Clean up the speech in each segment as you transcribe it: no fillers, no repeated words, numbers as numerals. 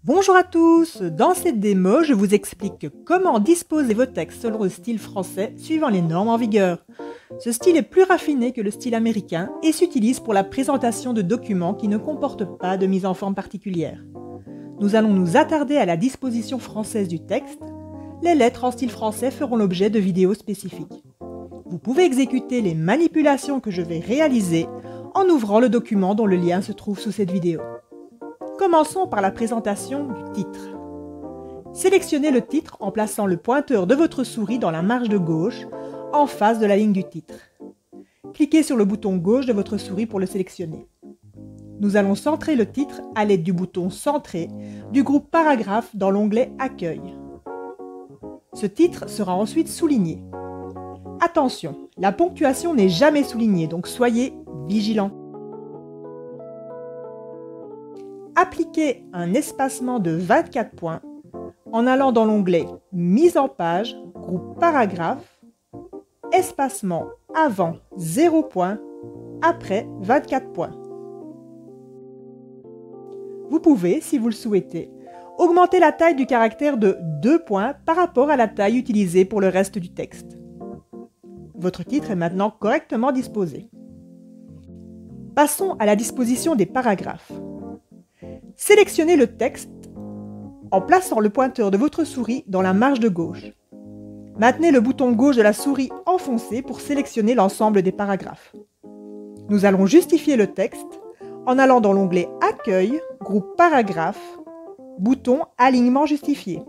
Bonjour à tous, dans cette démo, je vous explique comment disposer vos textes selon le style français suivant les normes en vigueur. Ce style est plus raffiné que le style américain et s'utilise pour la présentation de documents qui ne comportent pas de mise en forme particulière. Nous allons nous attarder à la disposition française du texte. Les lettres en style français feront l'objet de vidéos spécifiques. Vous pouvez exécuter les manipulations que je vais réaliser en ouvrant le document dont le lien se trouve sous cette vidéo. Commençons par la présentation du titre. Sélectionnez le titre en plaçant le pointeur de votre souris dans la marge de gauche, en face de la ligne du titre. Cliquez sur le bouton gauche de votre souris pour le sélectionner. Nous allons centrer le titre à l'aide du bouton Centrer du groupe Paragraphe dans l'onglet Accueil. Ce titre sera ensuite souligné. Attention, la ponctuation n'est jamais soulignée, donc soyez vigilants. Appliquez un espacement de 24 points en allant dans l'onglet Mise en page, groupe Paragraphe, espacement avant 0 points, après 24 points. Vous pouvez, si vous le souhaitez, augmenter la taille du caractère de 2 points par rapport à la taille utilisée pour le reste du texte. Votre titre est maintenant correctement disposé. Passons à la disposition des paragraphes. Sélectionnez le texte en plaçant le pointeur de votre souris dans la marge de gauche. Maintenez le bouton gauche de la souris enfoncé pour sélectionner l'ensemble des paragraphes. Nous allons justifier le texte en allant dans l'onglet Accueil, groupe Paragraphe, bouton Alignement justifié.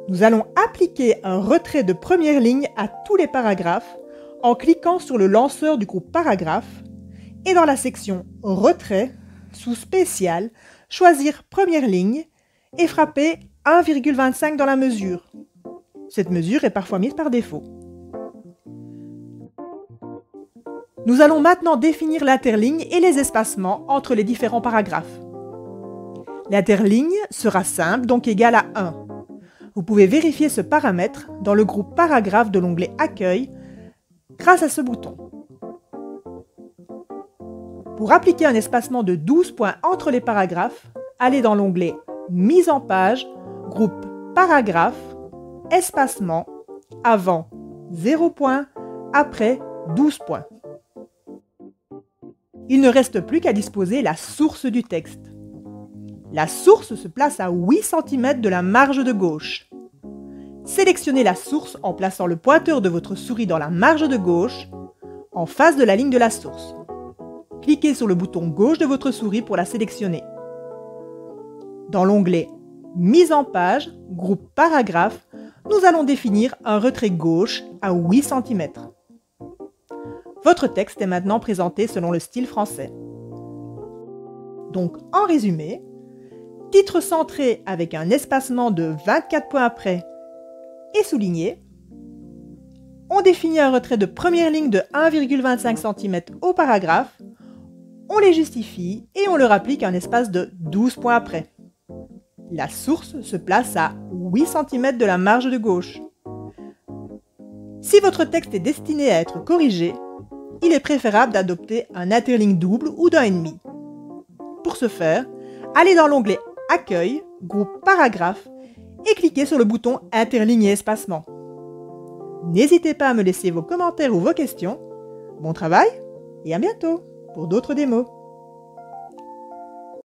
Nous allons appliquer un retrait de première ligne à tous les paragraphes en cliquant sur le lanceur du groupe Paragraphe et dans la section Retrait, sous Spécial, choisir Première ligne et frapper 1,25 dans la mesure. Cette mesure est parfois mise par défaut. Nous allons maintenant définir l'interligne et les espacements entre les différents paragraphes. L'interligne sera simple, donc égale à 1. Vous pouvez vérifier ce paramètre dans le groupe Paragraphe de l'onglet Accueil grâce à ce bouton. Pour appliquer un espacement de 12 points entre les paragraphes, allez dans l'onglet Mise en page, groupe Paragraphe, espacement, avant 0 points, après 12 points. Il ne reste plus qu'à disposer la source du texte. La source se place à 8 cm de la marge de gauche. Sélectionnez la source en plaçant le pointeur de votre souris dans la marge de gauche, en face de la ligne de la source. Cliquez sur le bouton gauche de votre souris pour la sélectionner. Dans l'onglet Mise en page, groupe Paragraphe, nous allons définir un retrait gauche à 8 cm. Votre texte est maintenant présenté selon le style français. Donc, en résumé, titre centré avec un espacement de 24 points après et souligné. On définit un retrait de première ligne de 1,25 cm au paragraphe. On les justifie et on leur applique un espace de 12 points après. La source se place à 8 cm de la marge de gauche. Si votre texte est destiné à être corrigé, il est préférable d'adopter un interligne double ou d'un et demi. Pour ce faire, allez dans l'onglet Accueil, groupe Paragraphe et cliquez sur le bouton Interligne et espacement. N'hésitez pas à me laisser vos commentaires ou vos questions. Bon travail et à bientôt pour d'autres démos.